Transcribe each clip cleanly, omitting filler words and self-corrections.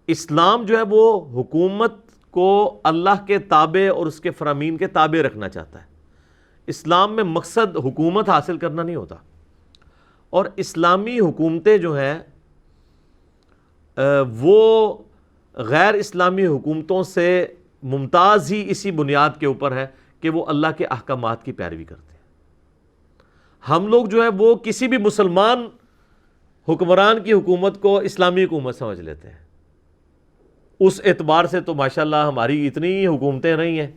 اسلام جو ہے وہ حکومت کو اللہ کے تابع اور اس کے فرامین کے تابع رکھنا چاہتا ہے. اسلام میں مقصد حکومت حاصل کرنا نہیں ہوتا. اور اسلامی حکومتیں جو ہیں وہ غیر اسلامی حکومتوں سے ممتاز ہی اسی بنیاد کے اوپر ہے کہ وہ اللہ کے احکامات کی پیروی کرتے ہیں. ہم لوگ جو ہے وہ کسی بھی مسلمان حکمران کی حکومت کو اسلامی حکومت سمجھ لیتے ہیں. اس اعتبار سے تو ماشاءاللہ ہماری اتنی حکومتیں رہی ہیں,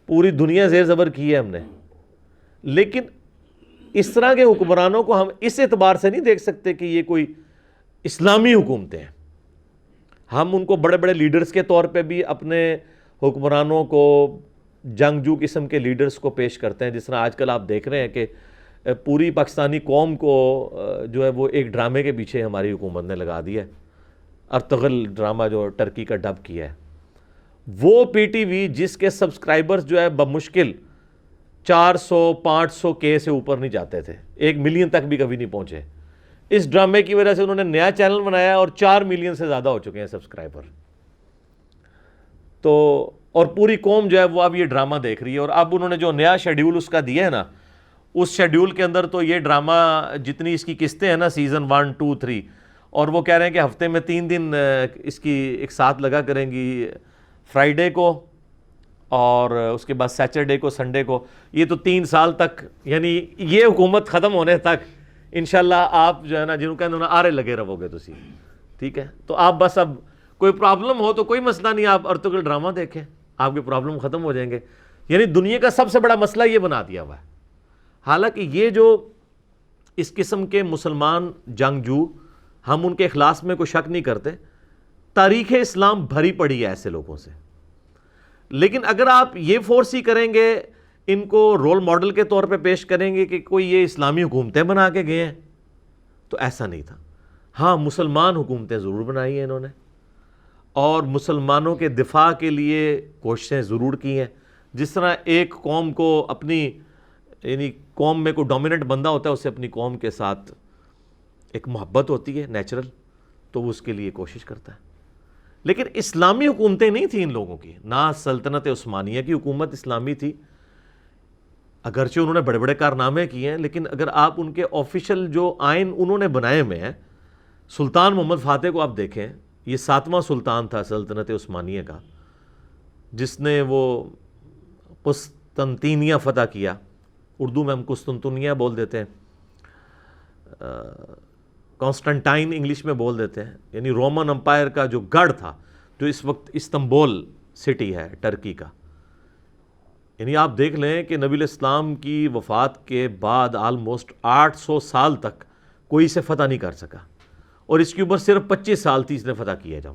پوری دنیا زیر زبر کی ہے ہم نے. لیکن اس طرح کے حکمرانوں کو ہم اس اعتبار سے نہیں دیکھ سکتے کہ یہ کوئی اسلامی حکومتیں ہیں. ہم ان کو بڑے بڑے لیڈرز کے طور پہ بھی اپنے حکمرانوں کو جنگجو قسم کے لیڈرز کو پیش کرتے ہیں. جس طرح آج کل آپ دیکھ رہے ہیں کہ پوری پاکستانی قوم کو جو ہے وہ ایک ڈرامے کے پیچھے ہماری حکومت نے لگا دیا ہے. ارطغرل ڈرامہ جو ٹرکی کا ڈب کیا ہے, وہ پی ٹی وی جس کے سبسکرائبرز جو ہے بمشکل 400-500 کے سے اوپر نہیں جاتے تھے, 1 ملین تک بھی کبھی نہیں پہنچے. اس ڈرامے کی وجہ سے انہوں نے نیا چینل بنایا اور 4 ملین سے زیادہ ہو چکے ہیں سبسکرائبر. تو اور پوری قوم جو ہے وہ اب یہ ڈرامہ دیکھ رہی ہے. اور اب انہوں نے جو نیا شیڈیول اس کا دیا ہے نا, اس شیڈیول کے اندر تو یہ ڈرامہ جتنی اس کی قسطیں ہیں نا, سیزن 1, 2, 3, اور وہ کہہ رہے ہیں کہ ہفتے میں 3 دن اس کی ایک ساتھ لگا کریں گی, فرائیڈے کو اور اس کے بعد سیچرڈے کو, سنڈے کو. یہ تو 3 سال تک, یعنی یہ حکومت ختم ہونے تک انشاءاللہ آپ جو ہے نا جنہوں کہتے ہیں آرے لگے رہو گے تسی. ٹھیک ہے, تو آپ بس اب کوئی پرابلم ہو تو کوئی مسئلہ نہیں, آپ ارطغرل ڈرامہ دیکھیں, آپ کے پرابلم ختم ہو جائیں گے. یعنی دنیا کا سب سے بڑا مسئلہ یہ بنا دیا ہوا ہے. حالانکہ یہ جو اس قسم کے مسلمان جنگجو, ہم ان کے اخلاص میں کوئی شک نہیں کرتے, تاریخ اسلام بھری پڑی ہے ایسے لوگوں سے. لیکن اگر آپ یہ فورس ہی کریں گے, ان کو رول ماڈل کے طور پہ پیش کریں گے کہ کوئی یہ اسلامی حکومتیں بنا کے گئے ہیں, تو ایسا نہیں تھا. ہاں, مسلمان حکومتیں ضرور بنائی ہیں انہوں نے, اور مسلمانوں کے دفاع کے لیے کوششیں ضرور کی ہیں. جس طرح ایک قوم کو اپنی, یعنی قوم میں کوئی ڈومیننٹ بندہ ہوتا ہے, اسے اپنی قوم کے ساتھ ایک محبت ہوتی ہے نیچرل, تو وہ اس کے لیے کوشش کرتا ہے. لیکن اسلامی حکومتیں نہیں تھیں ان لوگوں کی. نہ سلطنت عثمانیہ کی حکومت اسلامی تھی, اگرچہ انہوں نے بڑے بڑے کارنامے کیے ہیں, لیکن اگر آپ ان کے آفیشل جو آئین انہوں نے بنائے ہوئے ہیں, سلطان محمد فاتح کو آپ دیکھیں, یہ 7واں سلطان تھا سلطنت عثمانیہ کا, جس نے وہ قسطنطینیہ فتح کیا. اردو میں ہم قسطنطنیہ بول دیتے ہیں, کانسٹنٹائن انگلش میں بول دیتے ہیں. یعنی رومن امپائر کا جو گڑھ تھا, جو اس وقت استنبول سٹی ہے ٹرکی کا. یعنی آپ دیکھ لیں کہ نبی الاسلام کی وفات کے بعد آلموسٹ 800 سال تک کوئی اسے فتح نہیں کر سکا, اور اس کی عمر صرف 25 سال تھی اس نے فتح کیا. جب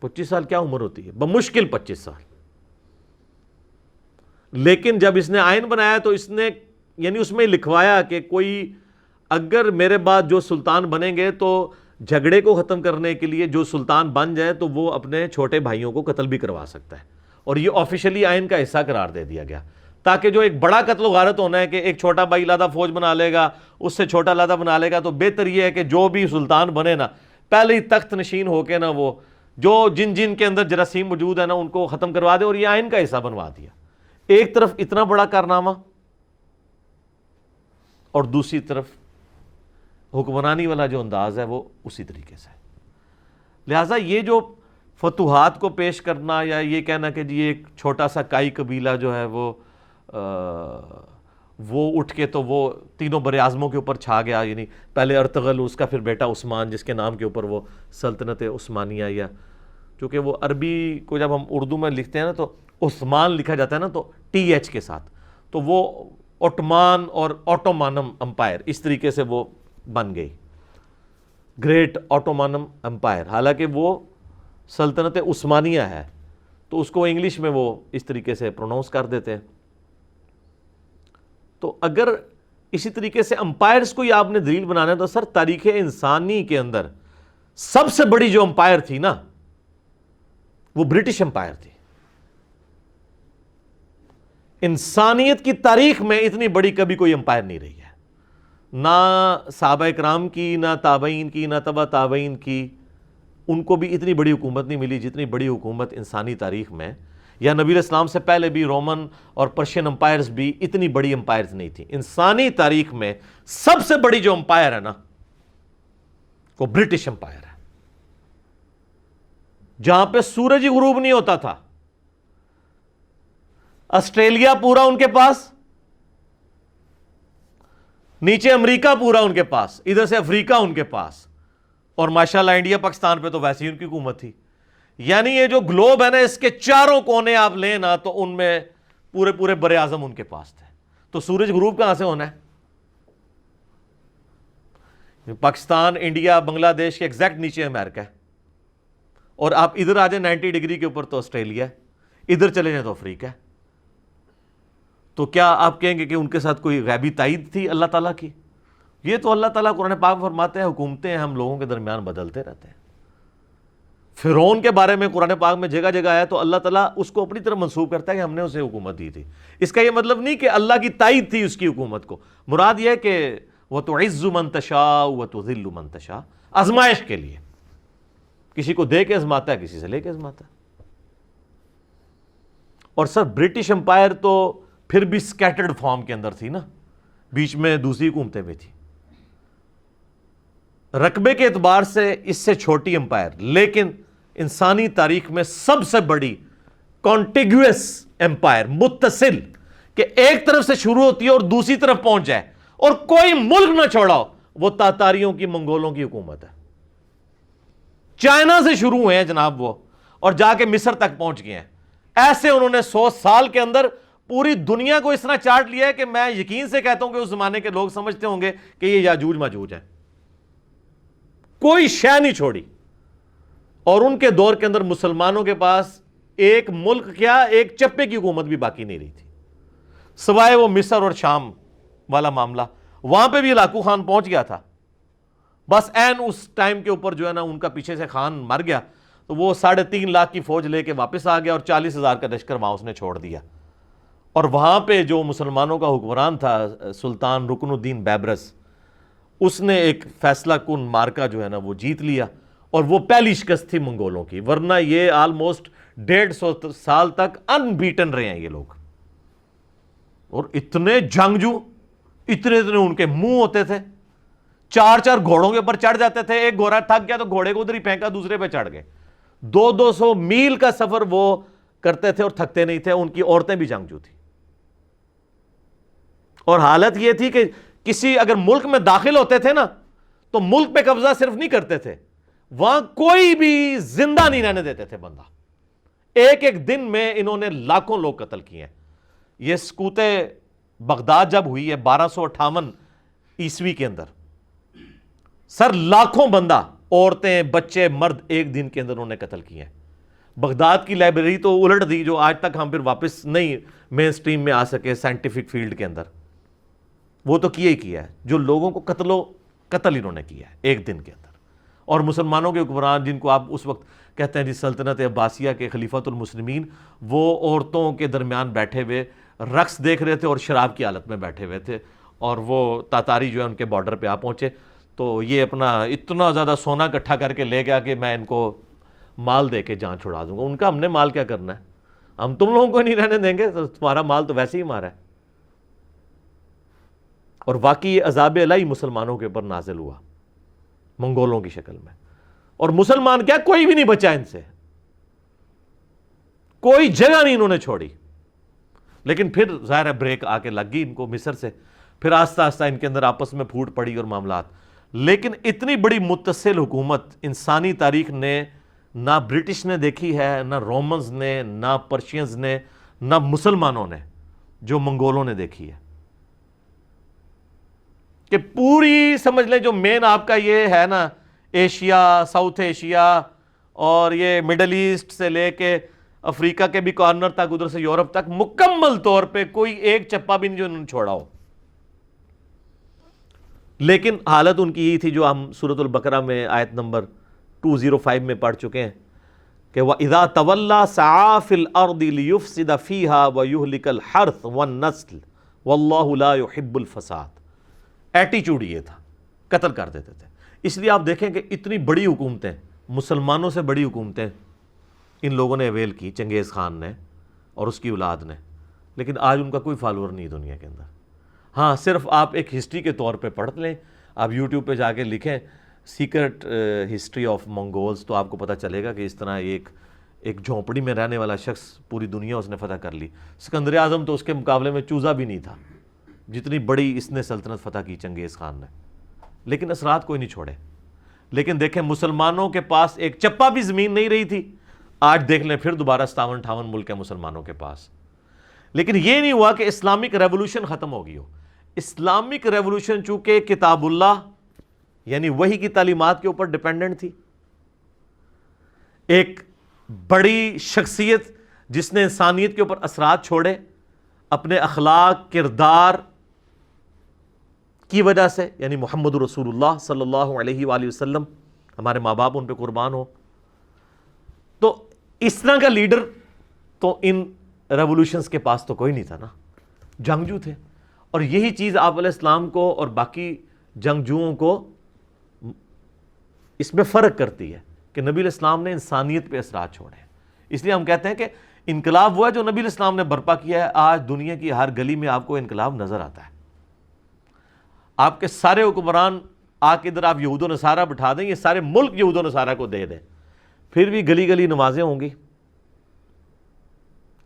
25 سال کیا عمر ہوتی ہے, بمشکل 25 سال. لیکن جب اس نے آئین بنایا تو اس نے, یعنی اس میں لکھوایا کہ کوئی اگر میرے بعد جو سلطان بنیں گے تو جھگڑے کو ختم کرنے کے لیے جو سلطان بن جائے تو وہ اپنے چھوٹے بھائیوں کو قتل بھی کروا سکتا ہے. اور یہ آفیشلی آئین کا حصہ قرار دے دیا گیا, تاکہ جو ایک بڑا قتل و غارت ہونا ہے کہ ایک چھوٹا بھائی لادہ فوج بنا لے گا, اس سے چھوٹا لادہ بنا لے گا, تو بہتر یہ ہے کہ جو بھی سلطان بنے نا, پہلے ہی تخت نشین ہو کے نا وہ جو جن کے اندر جراثیم موجود ہے نا ان کو ختم کروا دے, اور یہ آئین کا حصہ بنوا دیا. ایک طرف اتنا بڑا کارنامہ, اور دوسری طرف حکمرانی والا جو انداز ہے وہ اسی طریقے سے. لہٰذا یہ جو فتوحات کو پیش کرنا, یا یہ کہنا کہ جی ایک چھوٹا سا کائی قبیلہ جو ہے وہ اٹھ کے تو وہ تینوں بر اعظموں کے اوپر چھا گیا, یعنی پہلے ارطغرل, اس کا پھر بیٹا عثمان, جس کے نام کے اوپر وہ سلطنت عثمانیہ, یا چونکہ وہ عربی کو جب ہم اردو میں لکھتے ہیں نا تو عثمان لکھا جاتا ہے نا تو TH کے ساتھ, تو وہ اوٹمان اور اوٹومانم امپائر اس طریقے سے وہ بن گئی, گریٹ اوٹومانم امپائر. حالانکہ وہ سلطنت عثمانیہ ہے, تو اس کو انگلش میں وہ اس طریقے سے پروناؤنس کر دیتے ہیں. تو اگر اسی طریقے سے امپائرز کو ہی آپ نے دلیل بنانا ہے تو سر تاریخ انسانی کے اندر سب سے بڑی جو امپائر تھی نا وہ برٹش امپائر تھی. انسانیت کی تاریخ میں اتنی بڑی کبھی کوئی امپائر نہیں رہی ہے, نہ صحابہ کرام کی, نہ تابعین کی, نہ تبع تابعین کی. ان کو بھی اتنی بڑی حکومت نہیں ملی جتنی بڑی حکومت انسانی تاریخ میں، یا نبی علیہ السلام سے پہلے بھی رومن اور پرشین امپائرز بھی اتنی بڑی امپائرز نہیں تھیں. انسانی تاریخ میں سب سے بڑی جو امپائر ہے نا وہ برٹش امپائر ہے، جہاں پہ سورج ہی غروب نہیں ہوتا تھا. آسٹریلیا پورا ان کے پاس، نیچے امریکہ پورا ان کے پاس، ادھر سے افریقہ ان کے پاس، اور ماشاءاللہ انڈیا پاکستان پہ تو ویسے ہی ان کی حکومت تھی. یعنی یہ جو گلوب ہے نا، اس کے چاروں کونے آپ لیں نا تو ان میں پورے پورے بر اعظم ان کے پاس تھے. تو سورج غروب کہاں سے ہونا ہے؟ پاکستان، انڈیا، بنگلہ دیش کے ایگزیکٹ نیچے امریکہ ہے، اور آپ ادھر آ جائیں 90 ڈگری کے اوپر تو آسٹریلیا ہے، ادھر چلے جائیں تو افریقہ ہے. تو کیا آپ کہیں گے کہ ان کے ساتھ کوئی غیبی تائید تھی اللہ تعالیٰ کی؟ یہ تو اللہ تعالیٰ قرآن پاک میں فرماتے ہیں حکومتیں ہم لوگوں کے درمیان بدلتے رہتے ہیں. فرعون کے بارے میں قرآن پاک میں جگہ جگہ ہے تو اللہ تعالیٰ اس کو اپنی طرف منسوب کرتا ہے کہ ہم نے اسے حکومت دی تھی. اس کا یہ مطلب نہیں کہ اللہ کی تائید تھی اس کی حکومت کو، مراد یہ ہے کہ وَتُعِزُّ مَن تَشَاءُ وَتُذِلُّ مَن تَشَاءُ، آزمائش کے لیے، کسی کو دے کے آزماتا ہے، کسی سے لے کے آزماتا ہے. اور سر برٹش امپائر تو پھر بھی سکیٹرڈ فارم کے اندر تھی نا، بیچ میں دوسری حکومتیں بھی تھی. رقبے کے اعتبار سے اس سے چھوٹی امپائر، لیکن انسانی تاریخ میں سب سے بڑی کانٹیگوس امپائر، متصل، کہ ایک طرف سے شروع ہوتی ہے اور دوسری طرف پہنچ جائے اور کوئی ملک نہ چھوڑا ہو، وہ تاتاریوں کی، منگولوں کی حکومت ہے. چائنا سے شروع ہوئے ہیں جناب وہ، اور جا کے مصر تک پہنچ گئے ہیں. ایسے انہوں نے 100 سال کے اندر پوری دنیا کو اس طرح چاٹ لیا ہے کہ میں یقین سے کہتا ہوں کہ اس زمانے کے لوگ سمجھتے ہوں گے کہ یہ یاجوج ماجوج ہیں. کوئی شے نہیں چھوڑی. اور ان کے دور کے اندر مسلمانوں کے پاس ایک ملک کیا، ایک چپے کی حکومت بھی باقی نہیں رہی تھی، سوائے وہ مصر اور شام والا معاملہ. وہاں پہ بھی ہلاکو خان پہنچ گیا تھا، بس این اس ٹائم کے اوپر جو ہے نا ان کا پیچھے سے خان مر گیا تو وہ 3.5 لاکھ کی فوج لے کے واپس آ گیا اور 40,000 کا لشکر وہاں اس نے چھوڑ دیا. اور وہاں پہ جو مسلمانوں کا حکمران تھا سلطان رکن الدین بیبرس، اس نے ایک فیصلہ کن مارکا جو ہے نا وہ جیت لیا، اور وہ پہلی شکست تھی منگولوں کی. ورنہ یہ آلموسٹ 150 سال تک ان بیٹن رہے ہیں یہ لوگ. اور اتنے جنگجو، اتنے ان کے منہ ہوتے تھے، 4 گھوڑوں کے اوپر چڑھ جاتے تھے. ایک گھوڑا تھک گیا تو گھوڑے کو ادھر ہی پھینکا، دوسرے پہ چڑھ گئے. 200 میل کا سفر وہ کرتے تھے اور تھکتے نہیں تھے. ان کی عورتیں بھی جنگجو تھی. اور حالت یہ تھی کہ کسی اگر ملک میں داخل ہوتے تھے نا تو ملک پہ قبضہ صرف نہیں کرتے تھے، وہاں کوئی بھی زندہ نہیں رہنے دیتے تھے بندہ. ایک دن میں انہوں نے لاکھوں لوگ قتل کیے ہیں. یہ سقوط بغداد جب ہوئی ہے 1258 عیسوی کے اندر، سر لاکھوں بندہ، عورتیں، بچے، مرد ایک دن کے اندر انہوں نے قتل کیے ہیں. بغداد کی لائبریری تو الٹ دی، جو آج تک ہم پھر واپس نہیں مین سٹریم میں آ سکے سائنٹیفک فیلڈ کے اندر. وہ تو کیا ہی کیا ہے، جو لوگوں کو قتل انہوں نے کیا ہے ایک دن کے اندر. اور مسلمانوں کے حکمران جن کو آپ اس وقت کہتے ہیں جی سلطنت عباسیہ کے خلیفۃ المسلمین، وہ عورتوں کے درمیان بیٹھے ہوئے رقص دیکھ رہے تھے اور شراب کی حالت میں بیٹھے ہوئے تھے. اور وہ تاتاری جو ہے ان کے بارڈر پہ آ پہنچے تو یہ اپنا اتنا زیادہ سونا اکٹھا کر کے لے گیا کہ میں ان کو مال دے کے جان چھڑا دوں گا. ان کا ہم نے مال کیا کرنا ہے، ہم تم لوگوں کو نہیں رہنے دیں گے، تو تمہارا مال تو ویسے ہی ہمارا ہے. اور واقعی یہ عذاب الہی مسلمانوں کے اوپر نازل ہوا منگولوں کی شکل میں. اور مسلمان کیا، کوئی بھی نہیں بچا ان سے، کوئی جگہ نہیں انہوں نے چھوڑی. لیکن پھر ظاہر ہے بریک آ کے لگ گئی ان کو مصر سے، پھر آہستہ آہستہ ان کے اندر آپس میں پھوٹ پڑی اور معاملات. لیکن اتنی بڑی متصل حکومت انسانی تاریخ نے نہ برٹش نے دیکھی ہے، نہ رومنز نے، نہ پرشینز نے، نہ مسلمانوں نے، جو منگولوں نے دیکھی ہے. کہ پوری سمجھ لیں جو مین آپ کا یہ ہے نا ایشیا، ساؤتھ ایشیا اور یہ مڈل ایسٹ سے لے کے افریقہ کے بھی کارنر تک، ادھر سے یورپ تک، مکمل طور پہ کوئی ایک چپا بھی نہیں جو انہوں نے چھوڑا ہو. لیکن حالت ان کی یہ تھی جو ہم سورۃ البقرہ میں آیت نمبر 205 میں پڑھ چکے ہیں کہ وَإِذَا تَوَلَّا سَعَىٰ فِي الْأَرْضِ لِيُفْسِدَ فِيهَا وَيُهْلِكَ الْحَرْثَ وَالنَّسْلَ وَاللَّهُ لَا يُحِبُّ الْفَسَادَ. ایٹیچیوڈ یہ تھا، قتل کر دیتے تھے. اس لیے آپ دیکھیں کہ اتنی بڑی حکومتیں مسلمانوں سے بڑی حکومتیں ان لوگوں نے اویل کی، چنگیز خان نے اور اس کی اولاد نے، لیکن آج ان کا کوئی فالوور نہیں دنیا کے اندر۔ ہاں صرف آپ ایک ہسٹری کے طور پہ پڑھ لیں، آپ یوٹیوب پہ جا کے لکھیں سیکرٹ ہسٹری آف منگولز، تو آپ کو پتہ چلے گا کہ اس طرح ایک جھونپڑی میں رہنے والا شخص پوری دنیا اس نے فتح کر لی۔ سکندر اعظم تو اس کے مقابلے میں چوزا بھی نہیں تھا، جتنی بڑی اس نے سلطنت فتح کی چنگیز خان نے، لیکن اثرات کوئی نہیں چھوڑے۔ لیکن دیکھیں مسلمانوں کے پاس ایک چپا بھی زمین نہیں رہی تھی، آج دیکھ لیں پھر دوبارہ 57-58 ملک ہیں مسلمانوں کے پاس۔ لیکن یہ نہیں ہوا کہ اسلامک ریولوشن ختم ہو گئی ہو۔ اسلامک ریولوشن چونکہ کتاب اللہ یعنی وحی کی تعلیمات کے اوپر ڈیپینڈنٹ تھی، ایک بڑی شخصیت جس نے انسانیت کے اوپر اثرات چھوڑے اپنے اخلاق کردار کی وجہ سے، یعنی محمد رسول اللہ صلی اللہ علیہ وآلہ وسلم، ہمارے ماں باپ ان پہ قربان ہو، تو اس طرح کا لیڈر تو ان ریولوشنز کے پاس تو کوئی نہیں تھا نا، جنگجو تھے۔ اور یہی چیز آپ علیہ السلام کو اور باقی جنگجوؤں کو اس میں فرق کرتی ہے کہ نبی علیہ السلام نے انسانیت پہ اثرات چھوڑے ہیں۔ اس لیے ہم کہتے ہیں کہ انقلاب وہ ہے جو نبی علیہ السلام نے برپا کیا ہے۔ آج دنیا کی ہر گلی میں آپ کو انقلاب نظر آتا ہے۔ آپ کے سارے حکمران آ کے ادھر آپ یہود و نصارہ بٹھا دیں، یہ سارے ملک یہود و نصارہ کو دے دیں، پھر بھی گلی گلی نمازیں ہوں گی،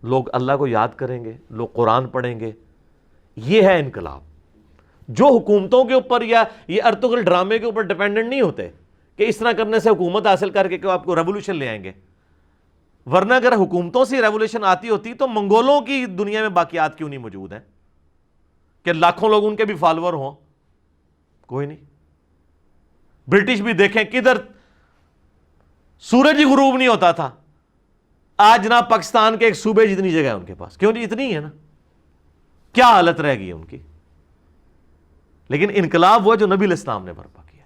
لوگ اللہ کو یاد کریں گے، لوگ قرآن پڑھیں گے۔ یہ ہے انقلاب، جو حکومتوں کے اوپر یا یہ ارطغرل ڈرامے کے اوپر ڈیپینڈنٹ نہیں ہوتے کہ اس طرح کرنے سے حکومت حاصل کر کے کہ آپ کو ریولوشن لے آئیں گے۔ ورنہ اگر حکومتوں سے ریولوشن آتی ہوتی تو منگولوں کی دنیا میں باقیات کیوں نہیں موجود ہیں کہ لاکھوں لوگ ان کے بھی فالوور ہوں؟ کوئی نہیں۔ برٹش بھی دیکھیں کدھر سورج ہی غروب نہیں ہوتا تھا، آج جناب پاکستان کے ایک صوبے جتنی جگہ ہے ان کے پاس، کیوں جی اتنی ہے نا، کیا حالت رہ گئی ان کی۔ لیکن انقلاب ہوا جو نبی علیہ السلام نے برپا کیا۔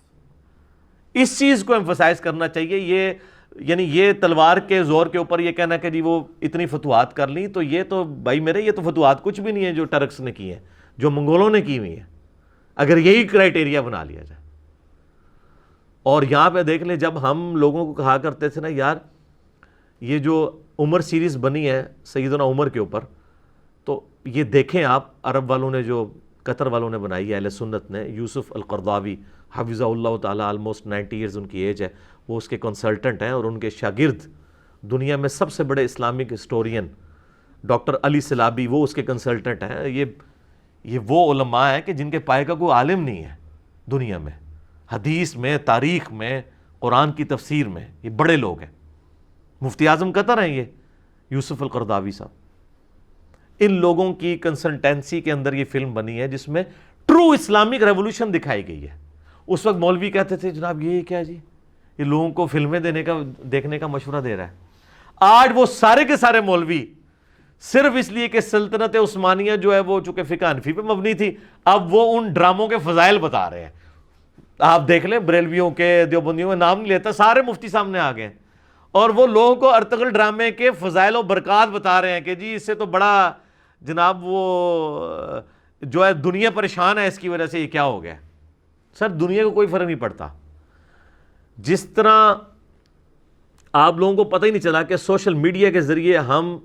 اس چیز کو ایمفسائز کرنا چاہیے۔ یہ یعنی یہ تلوار کے زور کے اوپر یہ کہنا کہ جی وہ اتنی فتوحات کر لیں، تو یہ تو بھائی میرے یہ تو فتوحات کچھ بھی نہیں ہے جو ٹرکس نے کی ہیں، جو منگولوں نے کی ہوئی ہیں، اگر یہی کرائٹیریا بنا لیا جائے۔ اور یہاں پہ دیکھ لیں جب ہم لوگوں کو کہا کرتے تھے نا یار یہ جو عمر سیریز بنی ہے سیدنا عمر کے اوپر، تو یہ دیکھیں آپ عرب والوں نے جو قطر والوں نے بنائی ہے، اہل سنت نے، یوسف القرضاوی حفظہ اللہ تعالیٰ، آلموسٹ 90 ایئرز ان کی ایج ہے، وہ اس کے کنسلٹنٹ ہیں، اور ان کے شاگرد دنیا میں سب سے بڑے اسلامک ہسٹورین ڈاکٹر علی سلابی وہ اس کے کنسلٹنٹ ہیں۔ یہ وہ علماء ہیں کہ جن کے پائے کا کوئی عالم نہیں ہے دنیا میں، حدیث میں، تاریخ میں، قرآن کی تفسیر میں، یہ بڑے لوگ ہیں۔ مفتی اعظم قطر ہیں یہ یوسف القرضاوی صاحب۔ ان لوگوں کی کنسلٹنسی کے اندر یہ فلم بنی ہے جس میں ٹرو اسلامک ریولوشن دکھائی گئی ہے۔ اس وقت مولوی کہتے تھے جناب یہ کیا جی، یہ لوگوں کو فلمیں دیکھنے کا مشورہ دے رہا ہے۔ آج وہ سارے کے سارے مولوی صرف اس لیے کہ سلطنت عثمانیہ جو ہے وہ چونکہ فقہ حنفی پہ مبنی تھی، اب وہ ان ڈراموں کے فضائل بتا رہے ہیں۔ آپ دیکھ لیں بریلویوں کے، دیوبندیوں میں نام نہیں لیتا، سارے مفتی سامنے آ گئے، اور وہ لوگوں کو ارطغرل ڈرامے کے فضائل و برکات بتا رہے ہیں کہ جی اس سے تو بڑا جناب وہ جو ہے دنیا پریشان ہے اس کی وجہ سے، یہ کیا ہو گیا۔ سر دنیا کو کوئی فرق نہیں پڑتا۔ جس طرح آپ لوگوں کو پتہ ہی نہیں چلا کہ سوشل میڈیا کے ذریعے ہم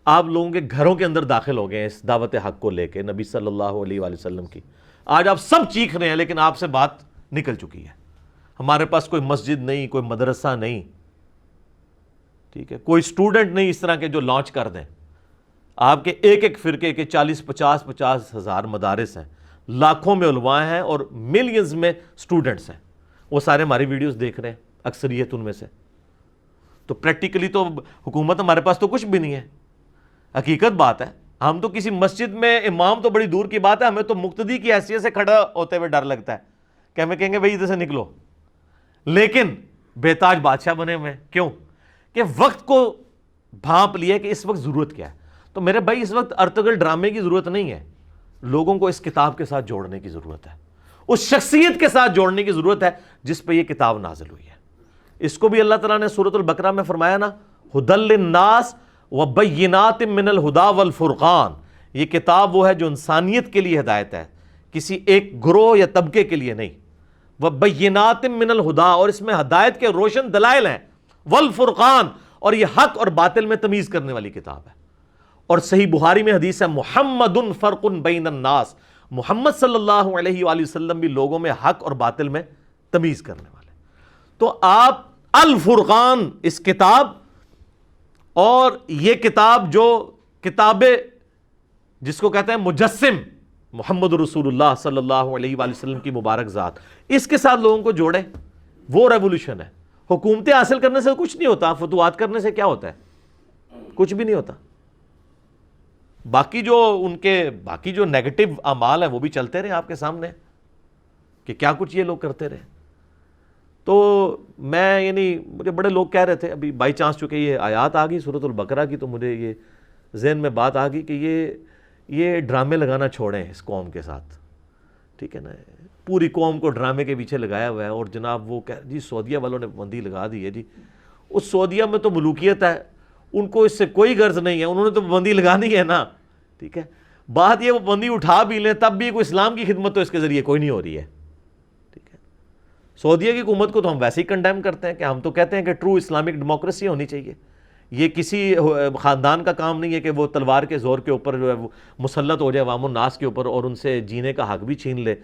آپ لوگوں کے گھروں کے اندر داخل ہو گئے ہیں اس دعوت حق کو لے کے، نبی صلی اللہ علیہ وآلہ وسلم کی۔ آج آپ سب چیخ رہے ہیں لیکن آپ سے بات نکل چکی ہے۔ ہمارے پاس کوئی مسجد نہیں، کوئی مدرسہ نہیں، ٹھیک ہے، کوئی اسٹوڈنٹ نہیں اس طرح کے جو لانچ کر دیں۔ آپ کے ایک ایک فرقے کے 40-50 ہزار مدارس ہیں، لاکھوں میں علماء ہیں اور ملینز میں اسٹوڈنٹس ہیں، وہ سارے ہماری ویڈیوز دیکھ رہے ہیں، اکثریت ان میں سے۔ تو پریکٹیکلی تو حکومت ہمارے پاس تو کچھ بھی نہیں ہے، حقیقت بات ہے۔ ہم تو کسی مسجد میں امام تو بڑی دور کی بات ہے، ہمیں تو مقتدی کی حیثیت سے کھڑا ہوتے ہوئے ڈر لگتا ہے کہ ہمیں کہیں گے بھائی ادھر سے نکلو۔ لیکن بے تاج بادشاہ بنے ہوئے، کیوں کہ وقت کو بھانپ لیا کہ اس وقت ضرورت کیا ہے۔ تو میرے بھائی اس وقت ارطغرل ڈرامے کی ضرورت نہیں ہے، لوگوں کو اس کتاب کے ساتھ جوڑنے کی ضرورت ہے، اس شخصیت کے ساتھ جوڑنے کی ضرورت ہے جس پہ یہ کتاب نازل ہوئی ہے۔ اس کو بھی اللہ تعالیٰ نے سورۃ البقرہ میں فرمایا نا، ھدی للناس وبینات من الہدی والفرقان، یہ کتاب وہ ہے جو انسانیت کے لیے ہدایت ہے، کسی ایک گروہ یا طبقے کے لیے نہیں، وَبَيِّنَاتٍ مِّنَ الْہُدَىٰ، اور اس میں ہدایت کے روشن دلائل ہیں، وَالْفُرْقَانِ، اور یہ حق اور باطل میں تمیز کرنے والی کتاب ہے۔ اور صحیح بخاری میں حدیث ہے محمد فرق بین الناس، محمد صلی اللہ علیہ وآلہ وسلم بھی لوگوں میں حق اور باطل میں تمیز کرنے والے۔ تو آپ الفرقان اس کتاب، اور یہ کتاب جو کتاب جس کو کہتے ہیں مجسم محمد رسول اللہ صلی اللہ علیہ وآلہ وسلم کی مبارک ذات، اس کے ساتھ لوگوں کو جوڑے، وہ ریولوشن ہے۔ حکومتیں حاصل کرنے سے کچھ نہیں ہوتا، فتوحات کرنے سے کیا ہوتا ہے؟ کچھ بھی نہیں ہوتا۔ باقی جو ان کے باقی جو نیگیٹو اعمال ہیں وہ بھی چلتے رہے آپ کے سامنے کہ کیا کچھ یہ لوگ کرتے رہے۔ تو میں یعنی مجھے بڑے لوگ کہہ رہے تھے، ابھی بائی چانس چونکہ یہ آیات آ گئی سورۃ البقرہ کی، تو مجھے یہ ذہن میں بات آ گئی کہ یہ ڈرامے لگانا چھوڑیں اس قوم کے ساتھ، ٹھیک ہے نا؟ پوری قوم کو ڈرامے کے پیچھے لگایا ہوا ہے، اور جناب وہ جی سعودیہ والوں نے پابندی لگا دی ہے، جی اس سعودیہ میں تو ملوکیت ہے، ان کو اس سے کوئی غرض نہیں ہے، انہوں نے تو پابندی لگانی ہے نا، ٹھیک ہے؟ بات یہ وہ پابندی اٹھا بھی لیں تب بھی کوئی اسلام کی خدمت تو اس کے ذریعے کوئی نہیں ہو رہی ہے، ٹھیک ہے؟ سعودیہ کی حکومت کو تو ہم ویسے ہی کنڈیم کرتے ہیں کہ ہم تو کہتے ہیں کہ ٹرو اسلامک ڈیموکریسی ہونی چاہیے، یہ کسی خاندان کا کام نہیں ہے کہ وہ تلوار کے زور کے اوپر جو ہے وہ مسلط ہو جائے عوام الناس کے اوپر اور ان سے جینے کا حق بھی چھین لے،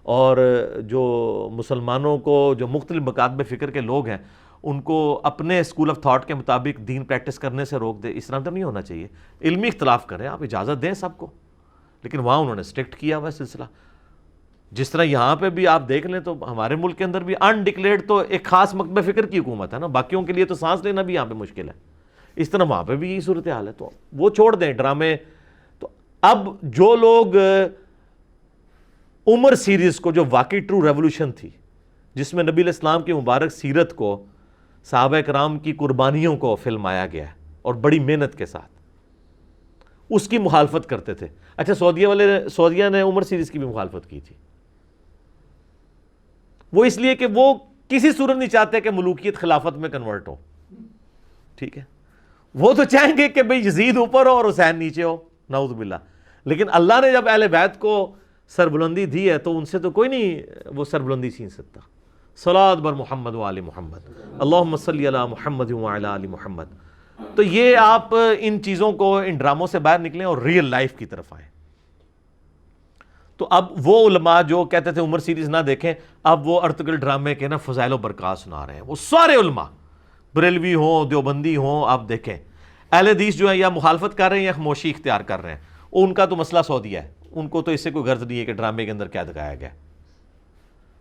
اور جو مسلمانوں کو جو مختلف مکاتب فکر کے لوگ ہیں ان کو اپنے اسکول آف تھاٹ کے مطابق دین پریکٹس کرنے سے روک دے۔ اس طرح تو نہیں ہونا چاہیے۔ علمی اختلاف کریں، آپ اجازت دیں سب کو، لیکن وہاں انہوں نے اسٹرکٹ کیا ہوا ہے سلسلہ۔ جس طرح یہاں پہ بھی آپ دیکھ لیں تو ہمارے ملک کے اندر بھی انڈکلیئرڈ تو ایک خاص مکتب فکر کی حکومت ہے نا، باقیوں کے لیے تو سانس لینا بھی یہاں پہ مشکل ہے۔ اس طرح وہاں پہ بھی یہی صورتحال ہے، تو وہ چھوڑ دیں ڈرامے۔ تو اب جو لوگ عمر سیریز کو، جو واقعی ٹرو ریولوشن تھی جس میں نبی علیہ السلام کی مبارک سیرت کو، صحابہ کرام کی قربانیوں کو فلمایا گیا ہے اور بڑی محنت کے ساتھ، اس کی مخالفت کرتے تھے۔ اچھا سعودیہ نے عمر سیریز کی بھی مخالفت کی تھی، وہ اس لیے کہ وہ کسی صورت نہیں چاہتے کہ ملوکیت خلافت میں کنورٹ ہو، ٹھیک ہے؟ وہ تو چاہیں گے کہ بھئی یزید اوپر ہو اور حسین نیچے ہو، نعوذ باللہ۔ لیکن اللہ نے جب اہل بیت کو سربلندی دی ہے تو ان سے تو کوئی نہیں وہ سربلندی چھین سکتا۔ صلاۃ بر محمد و آل محمد، اللہم صلی علی محمد و علی آل محمد۔ تو یہ آپ ان چیزوں کو، ان ڈراموں سے باہر نکلیں اور ریئل لائف کی طرف آئیں۔ تو اب وہ علماء جو کہتے تھے عمر سیریز نہ دیکھیں، اب وہ ارطغرل ڈرامے کے نا فضائل و برکات سنا رہے ہیں۔ وہ سارے علماء، بریلوی ہوں، دیوبندی ہوں، آپ دیکھیں اہل حدیث جو ہیں یا مخالفت کر رہے ہیں یا خاموشی اختیار کر رہے ہیں، ان کا تو مسئلہ سعودیہ ہے، ان کو تو اس سے کوئی غرض نہیں ہے کہ ڈرامے کے اندر کیا دکھایا گیا،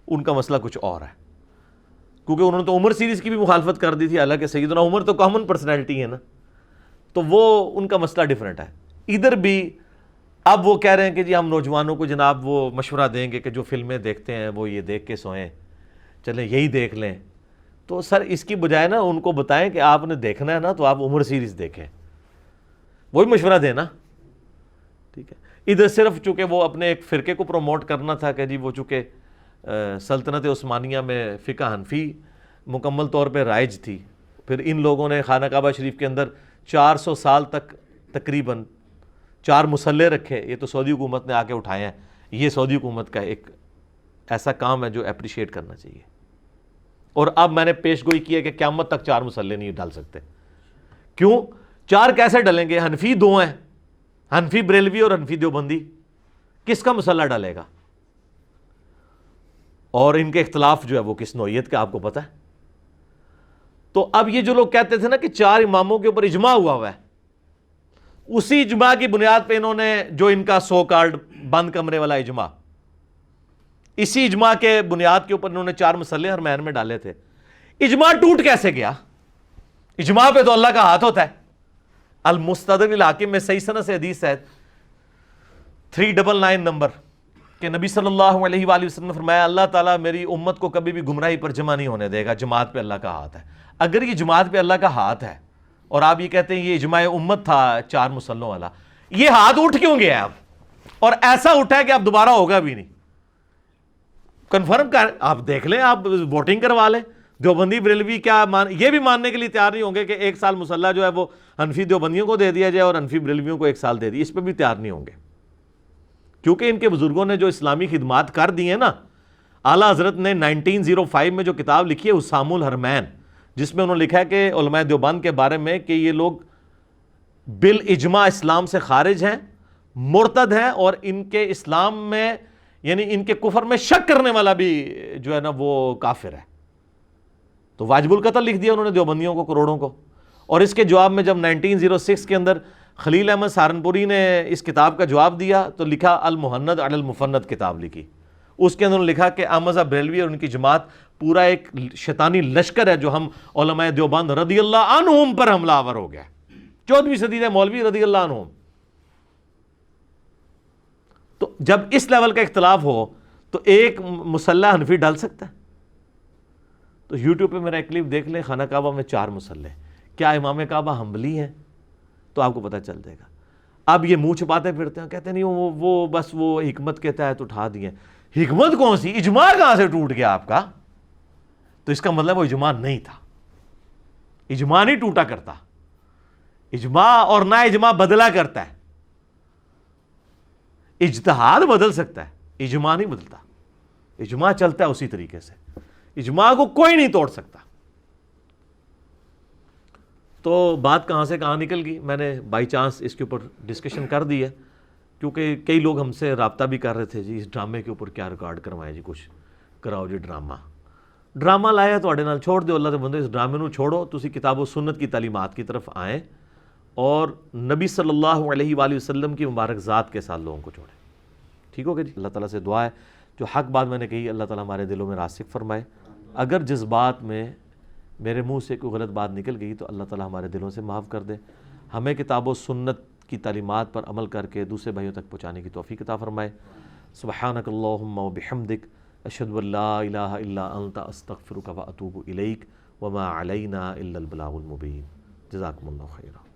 ان کا مسئلہ کچھ اور ہے، کیونکہ انہوں نے تو عمر سیریز کی بھی مخالفت کر دی تھی، حالانکہ سیدنا عمر تو کامن پرسنالٹی ہے نا، تو وہ ان کا مسئلہ ڈیفرنٹ ہے۔ ادھر بھی اب وہ کہہ رہے ہیں کہ جی ہم نوجوانوں کو جناب وہ مشورہ دیں گے کہ جو فلمیں دیکھتے ہیں وہ یہ دیکھ کے سوئیں، چلیں یہی دیکھ لیں۔ تو سر اس کی بجائے نا ان کو بتائیں کہ آپ نے دیکھنا ہے نا تو آپ عمر سیریز دیکھیں، وہی مشورہ دینا، ٹھیک ہے؟ ادھر صرف چونکہ وہ اپنے ایک فرقے کو پروموٹ کرنا تھا کہ جی وہ چونکہ سلطنت عثمانیہ میں فقہ حنفی مکمل طور پہ رائج تھی، پھر ان لوگوں نے خانہ کعبہ شریف کے اندر 400 سال تک تقریباً 4 مسلح رکھے، یہ تو سعودی حکومت نے آ کے اٹھائے ہیں۔ یہ سعودی حکومت کا ایک ایسا کام ہے جو اپریشیٹ کرنا چاہیے۔ اور اب میں نے پیش گوئی کی ہے کہ قیامت تک 4 مسلح نہیں ڈال سکتے۔ کیوں؟ 4 کیسے ڈلیں گے؟ حنفی 2 ہیں، حنفی بریلوی اور حنفی دیوبندی، کس کا مسلح ڈالے گا؟ اور ان کے اختلاف جو ہے وہ کس نوعیت کا آپ کو پتہ ہے۔ تو اب یہ جو لوگ کہتے تھے نا کہ 4 اماموں کے اوپر اجماع ہوا ہے، اسی اجماع کی بنیاد پہ انہوں نے جو ان کا سو کالڈ بند کمرے والا اجماع، اسی اجماع کے بنیاد کے اوپر انہوں نے 4 مسلح حرمین میں ڈالے تھے۔ اجماع ٹوٹ کیسے گیا؟ اجماع پہ تو اللہ کا ہاتھ ہوتا ہے۔ المستدرک الحاکم میں صحیح سند سے حدیث ہے 399 نمبر کہ نبی صلی اللہ علیہ وآلہ وسلم نے فرمایا اللہ تعالیٰ میری امت کو کبھی بھی گمراہی پر جمع نہیں ہونے دے گا، جماعت پہ اللہ کا ہاتھ ہے۔ اگر یہ جماعت پہ اللہ کا ہاتھ ہے اور آپ یہ کہتے ہیں یہ اجماع امت تھا 4 مسلوں والا، یہ ہاتھ اٹھ کیوں گیا ہے اب؟ اور ایسا اٹھا ہے کہ اب دوبارہ ہوگا بھی نہیں۔ کنفرم کر، آپ دیکھ لیں، آپ ووٹنگ کروا لیں۔ دیوبندی بریلوی کیا یہ بھی ماننے کے لیے تیار نہیں ہوں گے کہ 1 سال مسلح جو ہے وہ حنفی دیوبندیوں کو دے دیا جائے اور حنفی بریلویوں کو 1 سال دے دی، اس پہ بھی تیار نہیں ہوں گے، کیونکہ ان کے بزرگوں نے جو اسلامی خدمات کر دی ہیں نا، اعلیٰ حضرت نے 1905 میں جو کتاب لکھی ہے اسام الحرمین، جس میں انہوں نے لکھا ہے کہ علماء دیوبند کے بارے میں کہ یہ لوگ بالاجماع اسلام سے خارج ہیں، مرتد ہیں، اور ان کے اسلام میں یعنی ان کے کفر میں شک کرنے والا بھی جو ہے نا وہ کافر ہے. تو واجب القتل لکھ دیا انہوں نے دیوبندیوں کو، کروڑوں کو. اور اس کے جواب میں جب 1906 کے اندر خلیل احمد سہارنپوری نے اس کتاب کا جواب دیا تو لکھا المہند علی المفند کتاب لکھی. اس کے اندر انہوں نے لکھا کہ احمد صاحب بریلوی اور ان کی جماعت پورا ایک شیطانی لشکر ہے جو ہم علماء دیوبند رضی اللہ عنہم پر حملہ آور ہو گیا. 14ویں صدی کے مولوی رضی اللہ عنہم. تو جب اس لیول کا اختلاف ہو تو ایک مسلح حنفی ڈال سکتا ہے؟ تو یوٹیوب پہ میرا ایک کلپ دیکھ لیں، خانہ کعبہ میں 4 مسلح. کیا امام کعبہ حنبلی ہیں؟ تو آپ کو پتہ چل جائے گا. اب یہ منہ چھپاتے پھرتے ہیں، کہتے نہیں وہ بس وہ حکمت کے تحت اٹھا دیے. حکمت کون سی؟ اجماع کہاں سے ٹوٹ گیا آپ کا؟ تو اس کا مطلب وہ اجماع نہیں تھا. اجماع نہیں ٹوٹا کرتا، اجماع اور نہ اجماع بدلا کرتا ہے. اجتہاد بدل سکتا ہے، اجماع نہیں بدلتا. اجماع چلتا ہے اسی طریقے سے، اجماع کو کوئی نہیں توڑ سکتا. تو بات کہاں سے کہاں نکل گئی، میں نے بائی چانس اس کے اوپر ڈسکشن کر دی ہے، کیونکہ کئی لوگ ہم سے رابطہ بھی کر رہے تھے جی اس ڈرامے کے اوپر کیا ریکارڈ کروائیں جی، کچھ کراؤ جی ڈرامہ لایا تواڈے نال، چھوڑ دیو اللہ دے بندے، اس ڈرامے نو چھوڑو، تسی کتاب و سنت کی تعلیمات کی طرف آئیں اور نبی صلی اللہ علیہ وآلہ وسلم کی مبارک ذات کے ساتھ لوگوں کو جوڑیں. ٹھیک ہو گیا جی؟ اللہ تعالیٰ سے دعا ہے جو حق بات میں نے کہی اللہ تعالیٰ ہمارے دلوں میں راسخ فرمائے. اگر جس بات میں میرے منہ سے کوئی غلط بات نکل گئی تو اللہ تعالیٰ ہمارے دلوں سے معاف کر دے. ہمیں کتاب و سنت کی تعلیمات پر عمل کر کے دوسرے بھائیوں تک پہنچانے کی توفیق عطا فرمائے. سبحانک اللہم و بحمدک، اشہد ان لا الہ الا انت، استغفرک و اتوب الیک، وما علینا الا البلاغ المبین. جزاکم اللہ خیرا.